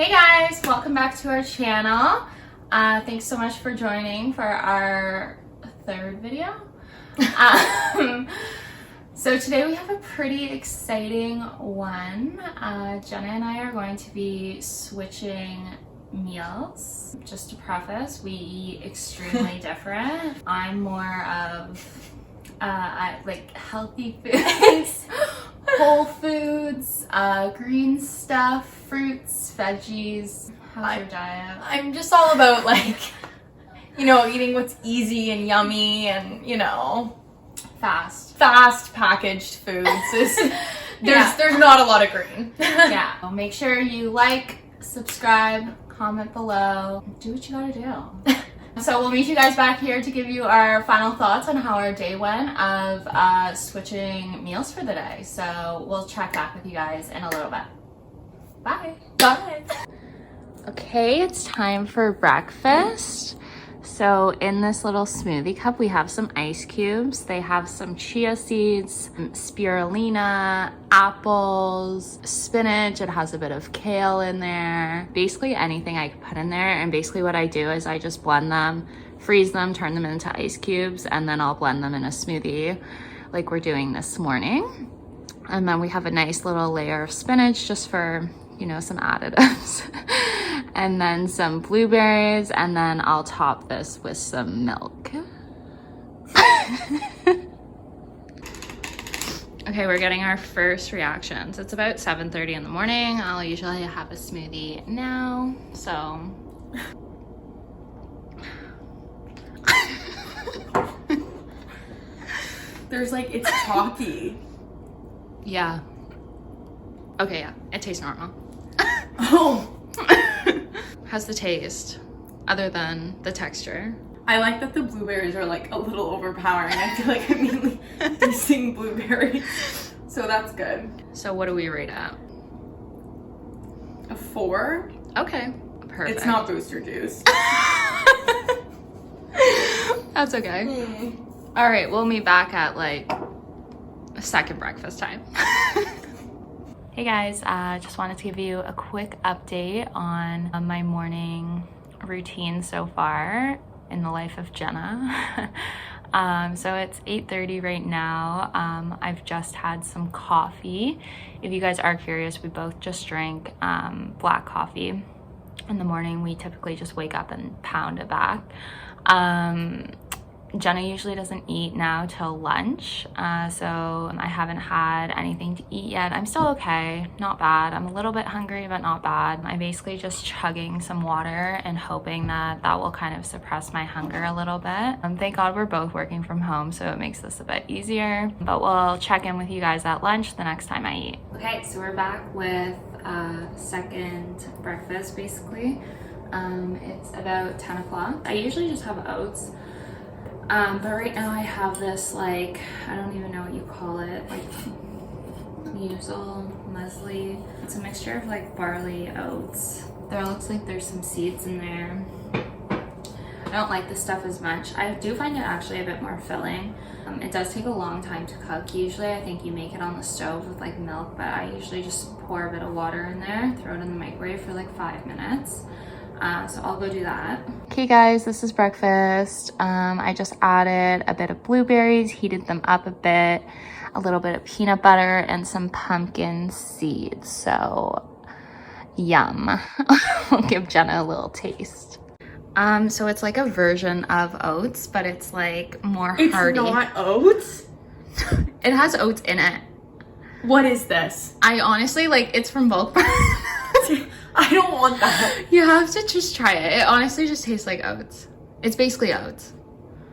Hey guys, welcome back to our channel. Thanks so much for joining for our third video. So today we have a pretty exciting one. Jenna and I are going to be switching meals. Just to preface, we eat extremely different. I'm more of like healthy foods, whole foods, green stuff, fruits, veggies. How's your diet? I'm just all about eating what's easy and yummy and, fast packaged foods. There's not a lot of green. Yeah. Make sure you like, subscribe, comment below, do what you gotta do. So we'll meet you guys back here to give you our final thoughts on how our day went of switching meals for the day. So we'll check back with you guys in a little bit. Bye. Bye. Okay, it's time for breakfast. So in this little smoothie cup, we have some ice cubes. They have some chia seeds, spirulina, apples, spinach. It has a bit of kale in there. Basically anything I could put in there. And basically what I do is I just blend them, freeze them, turn them into ice cubes, and then I'll blend them in a smoothie like we're doing this morning. And then we have a nice little layer of spinach just for, some additives. And then some blueberries, and then I'll top this with some milk. Okay, we're getting our first reactions. It's about 7:30 in the morning. I'll usually have a smoothie now, so. It's chalky. Yeah. Okay, yeah, it tastes normal. Oh. How's the taste, other than the texture? I like that the blueberries are a little overpowering. I feel like I'm mainly tasting blueberries. So that's good. So what do we rate at? A 4? Okay, perfect. It's not booster juice. That's okay. All right, we'll meet back at a second breakfast time. Hey guys, just wanted to give you a quick update on my morning routine so far in the life of Jenna. So it's 8:30 right now. I've just had some coffee. If you guys are curious, we both just drank black coffee. In the morning, we typically just wake up and pound it back. Jenna usually doesn't eat now till lunch, so I haven't had anything to eat yet. I'm still okay, not bad. I'm a little bit hungry, but not bad. I'm basically just chugging some water and hoping that will kind of suppress my hunger a little bit. Thank God we're both working from home, so it makes this a bit easier, but we'll check in with you guys at lunch the next time I eat. Okay, so we're back with second breakfast, basically. It's about 10 o'clock. I usually just have oats. But right now I have this, I don't even know what you call it, muesli. It's a mixture of barley, oats. There looks like there's some seeds in there. I don't like this stuff as much. I do find it actually a bit more filling. It does take a long time to cook. Usually I think you make it on the stove with milk, but I usually just pour a bit of water in there, throw it in the microwave for 5 minutes. So I'll go do that. Okay guys, this is breakfast. I just added a bit of blueberries, heated them up a bit, a little bit of peanut butter, and some pumpkin seeds. So yum. I'll give Jenna a little taste. So it's a version of oats, but it's more hearty. It's not oats? It has oats in it. What is this? I honestly, it's from bulk. I don't want that. You have to just try it. It honestly just tastes like oats. It's basically oats.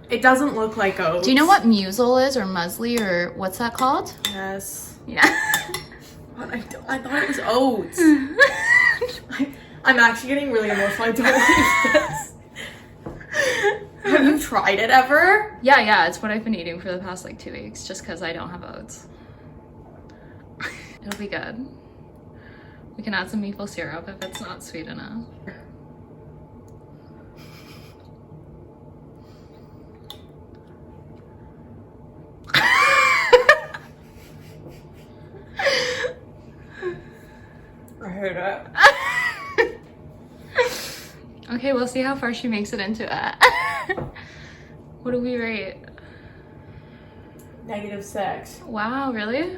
It doesn't look like oats. Do you know what muesli is, or muesli, or what's that called? Yes. Yeah. But I thought it was oats. I'm actually getting really emotional. I don't like this. Have you tried it ever? Yeah, it's what I've been eating for the past 2 weeks, just because I don't have oats. It'll be good. We can add some maple syrup if it's not sweet enough. I hate it. Okay, we'll see how far she makes it into it. What do we rate? -6. Wow, really?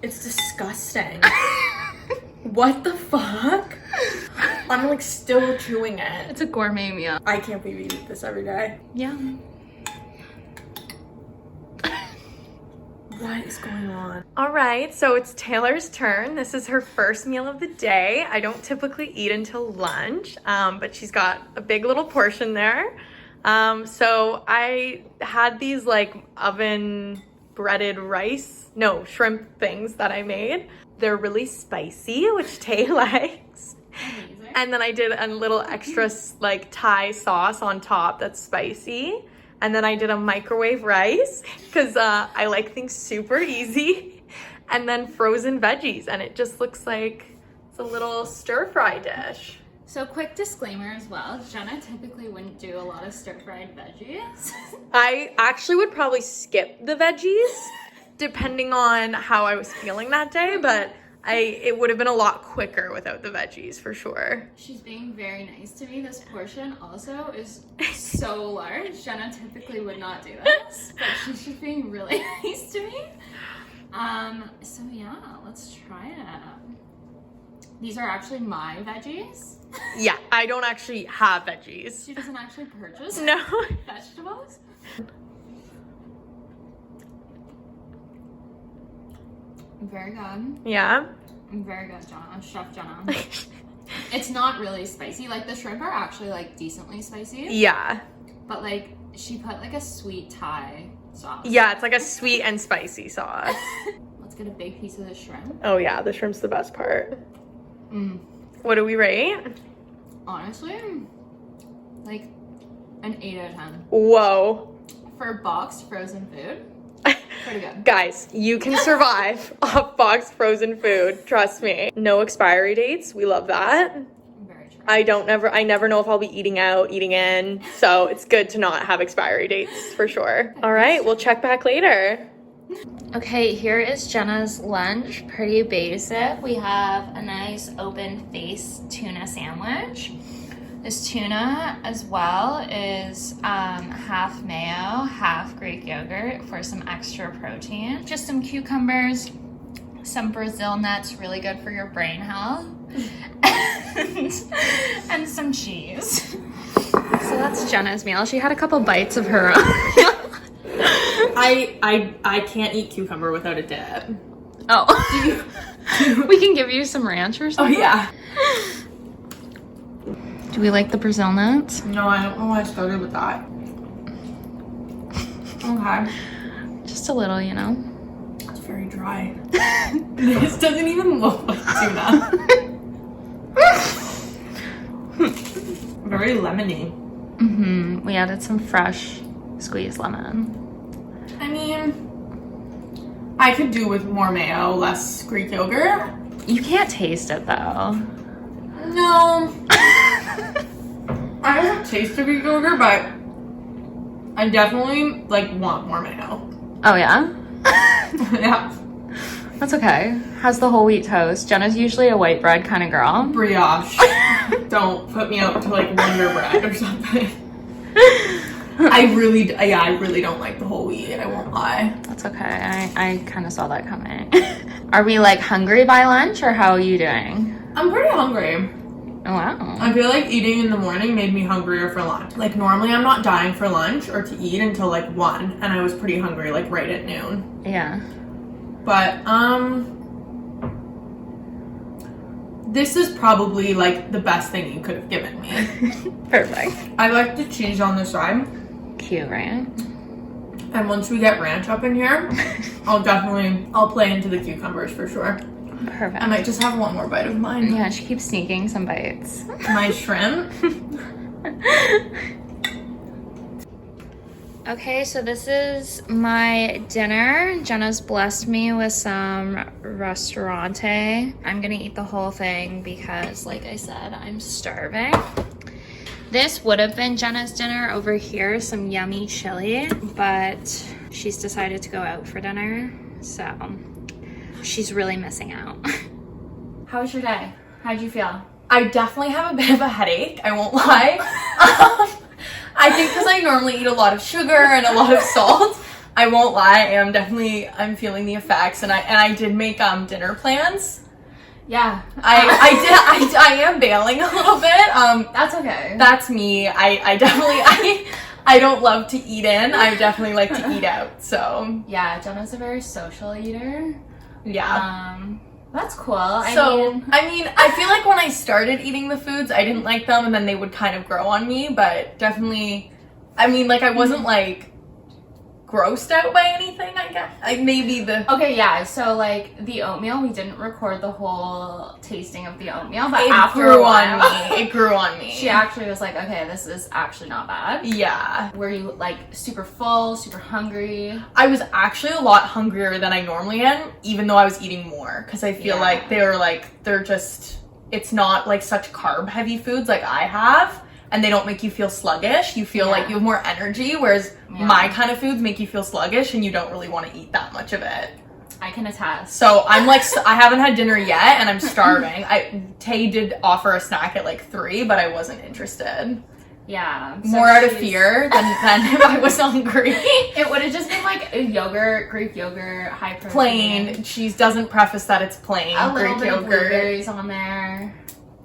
It's disgusting. What the fuck? I'm like still chewing it. It's a gourmet meal. I can't believe you eat this every day. Yeah. What is going on? All right, so it's Taylor's turn. This is her first meal of the day. I don't typically eat until lunch, but she's got a big little portion there. So I had these like oven breaded shrimp things that I made. They're really spicy, which Tay likes. Amazing. And then I did a little extra like Thai sauce on top that's spicy. And then I did a microwave rice because I like things super easy. And then frozen veggies, and it just looks like it's a little stir-fry dish. So quick disclaimer as well, Jenna typically wouldn't do a lot of stir-fried veggies. I actually would probably skip the veggies depending on how I was feeling that day, but it would have been a lot quicker without the veggies for sure. She's being very nice to me. This portion also is so large. Jenna typically would not do this, but she's just being really nice to me. So yeah, let's try it. These are actually my veggies. Yeah, I don't actually have veggies. She doesn't actually purchase vegetables. Very good. Yeah? Very good, Jenna. Chef Jenna. It's not really spicy. Like, the shrimp are actually, like, decently spicy. Yeah. But, like, she put, like, a sweet Thai sauce. Yeah, it's like a sweet and spicy sauce. Let's get a big piece of the shrimp. Oh, yeah. The shrimp's the best part. Mm. What do we rate? Honestly, like, an 8 out of 10. Whoa. For boxed frozen food, pretty good. Guys, you can survive off boxed frozen food. Trust me. No expiry dates. We love that. Very true. I never know if I'll be eating out, eating in. So it's good to not have expiry dates for sure. All right, we'll check back later. Okay, here is Jenna's lunch. Pretty basic. We have a nice open face tuna sandwich. This tuna as well is half mayo, half Greek yogurt for some extra protein. Just some cucumbers, some Brazil nuts, really good for your brain health, and some cheese. So that's Jenna's meal. She had a couple bites of her own. I can't eat cucumber without a dip. Oh. We can give you some ranch or something. Oh, yeah. Do we like the Brazil nuts? No, I don't know why I started with that. Okay. Just a little, you know. It's very dry. This doesn't even look like tuna. Very lemony. Mm-hmm. We added some fresh squeezed lemon. I mean, I could do with more mayo, less Greek yogurt. You can't taste it though. No. I don't taste the Greek yogurt, but I definitely like want more mayo. Oh yeah? Yeah. That's okay. How's the whole wheat toast? Jenna's usually a white bread kind of girl. Brioche. Don't put me out to like Wonder Bread or something. I really don't like the whole wheat. I won't lie. That's okay. I kind of saw that coming. Are we like hungry by lunch or how are you doing? I'm pretty hungry. Oh, wow. I feel like eating in the morning made me hungrier for lunch. Like normally I'm not dying for lunch or to eat until like 1, and I was pretty hungry like right at noon. Yeah. But this is probably like the best thing you could have given me. Perfect. I like the cheese on the side. Cute, right? And once we get ranch up in here, I'll play into the cucumbers for sure. Perfect. I might just have one more bite of mine. Yeah, she keeps sneaking some bites. My shrimp. Okay, so this is my dinner. Jenna's blessed me with some restaurante. I'm gonna eat the whole thing because, like I said, I'm starving. This would have been Jenna's dinner over here, some yummy chili, but she's decided to go out for dinner, so she's really missing out. How was your day? How'd you feel? I definitely have a bit of a headache, I won't lie. I think because I normally eat a lot of sugar and a lot of salt, I won't lie, I'm feeling the effects, and I did make dinner plans. Yeah. I am bailing a little bit. That's okay. That's me. I definitely I don't love to eat in. I definitely like to eat out. So yeah, Jenna's a very social eater. Yeah. That's cool. I mean, I feel like when I started eating the foods, I didn't like them, and then they would kind of grow on me. But definitely, I mean, like I wasn't like grossed out by anything, I guess. Like maybe the okay, yeah. So like the oatmeal, we didn't record the whole tasting of the oatmeal, but it after grew a while, on me. It grew on me. She actually was like, "Okay, this is actually not bad." Yeah. Were you like super full, super hungry? I was actually a lot hungrier than I normally am, even though I was eating more, because I feel like they're just, it's not like such carb heavy foods like I have. And they don't make you feel sluggish. You feel like you have more energy, whereas my kind of foods make you feel sluggish and you don't really want to eat that much of it. I can attest. So I'm like, I haven't had dinner yet and I'm starving. Tay did offer a snack at like 3, but I wasn't interested. Yeah. So more out of fear than if I was hungry. It would have just been like a yogurt, Greek yogurt, high protein. Plain. She doesn't preface that it's plain. A Greek little bit yogurt. of blueberries on there.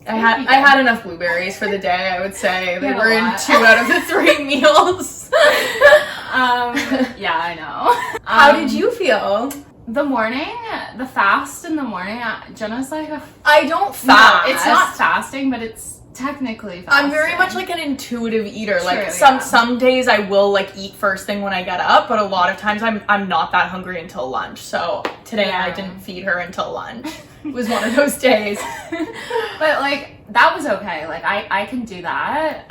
I had enough blueberries for the day, I would say. They were in 2 out of the 3 meals. Yeah, I know. How did you feel? The morning, the fast in the morning, Jenna's like, I don't fast. No, it's not fasting, but it's technically fasting. I'm very much like an intuitive eater. Like some days I will like eat first thing when I get up, but a lot of times I'm not that hungry until lunch. So today I didn't feed her until lunch. It was one of those days. But like that was okay. Like I can do that,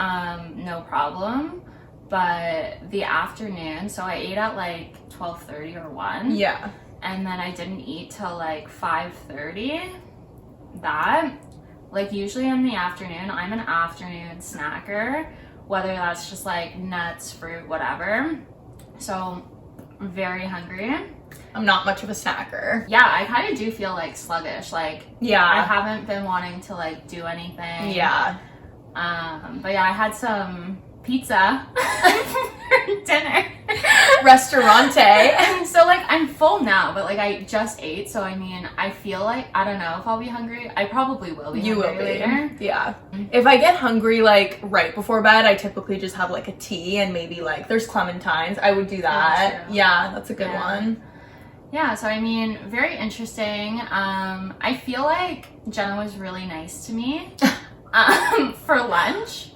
no problem. But the afternoon, so I ate at like 12:30 or 1. Yeah. And then I didn't eat till like 5:30. That, like usually in the afternoon, I'm an afternoon snacker, whether that's just like nuts, fruit, whatever. So I'm very hungry. I'm not much of a snacker. Yeah, I kind of do feel like sluggish. Like, I haven't been wanting to like do anything. Yeah. But yeah, I had some pizza for dinner. Restaurante. And so like I'm full now, but like I just ate, so I mean I feel like I don't know if I'll be hungry. I probably will be hungry later. Yeah. If I get hungry like right before bed, I typically just have like a tea and maybe like there's clementines. I would do that. Yeah, that's a good one. Yeah, so I mean, very interesting. I feel like Jenna was really nice to me for lunch.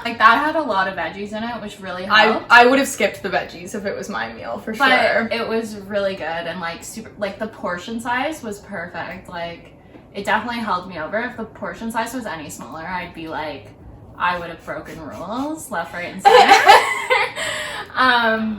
Like that had a lot of veggies in it, which really helped. I would have skipped the veggies if it was my meal for sure. But it was really good and like super, like the portion size was perfect. Like it definitely held me over. If the portion size was any smaller, I'd be like, I would have broken rules left, right, and center.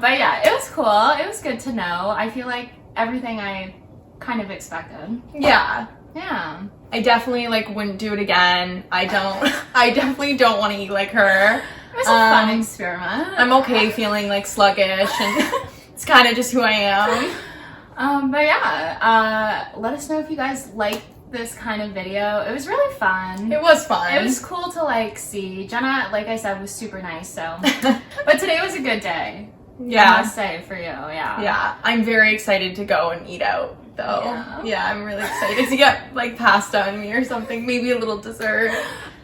But yeah, it was cool. It was good to know. I feel like everything I kind of expected. Yeah. Yeah. I definitely like wouldn't do it again. I definitely don't want to eat like her. It was a fun experiment. I'm okay feeling like sluggish and it's kind of just who I am. But yeah, let us know if you guys like this kind of video. It was really fun. It was fun. It was cool to like see. Jenna, like I said, was super nice, so. But today was a good day. Yeah. I must say for you, yeah. Yeah, I'm very excited to go and eat out though. Yeah, I'm really excited to get like pasta on me or something, maybe a little dessert.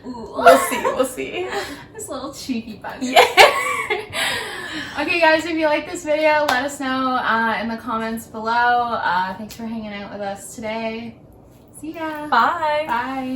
Ooh. We'll see. This little cheeky bug. Yeah. Okay guys, if you like this video, let us know in the comments below. Thanks for hanging out with us today. See ya. Bye. Bye.